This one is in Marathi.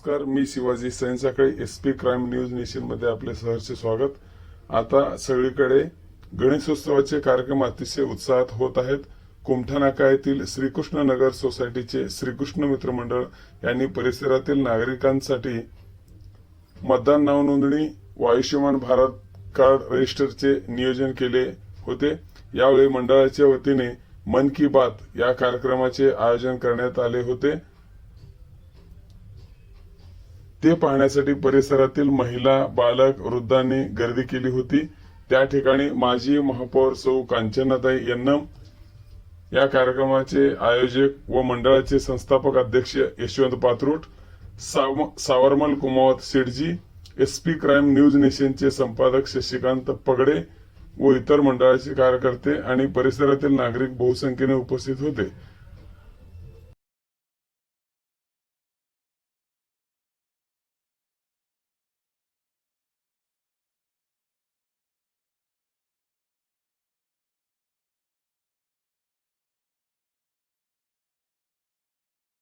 नमस्कार, मी Shivaji Sainsakhale, SP crime news nation मध्ये आपले सहर्ष स्वागत। आता सगळीकडे गणेशोत्सवाचे कार्यक्रम अतिशय उत्साहात होत आहेत। कुमठा नाका येथील श्रीकृष्ण नगर सोसायटीचे श्रीकृष्ण मित्र मंडळ यांनी परिसरातील नागरिकांसाठी मतदान नाव नोंदणी व आयुष्यमान भारत कार्ड रजिस्टरचे नियोजन केले होते। यावेळी मंडळाच्या वतीने मन की बात या कार्यक्रमाचे आयोजन करण्यात आले होते। ते पाहण्यासाठी परिसरातील महिला, बालक, वृद्धांनी गर्दी केली होती। त्या ठिकाणी माजी महापौर सौ कांचनाताई यांना या कार्यक्रमाचे आयोजक व मंडळाचे संस्थापक अध्यक्ष Yashwant Patrut, Savarmal Kumawat Sethji, SP crime news नेशनचे संपादक शशिकांत पगडे व इतर मंडळाचे कार्यकर्ते आणि परिसरातील नागरिक बहुसंख्येने उपस्थित होते।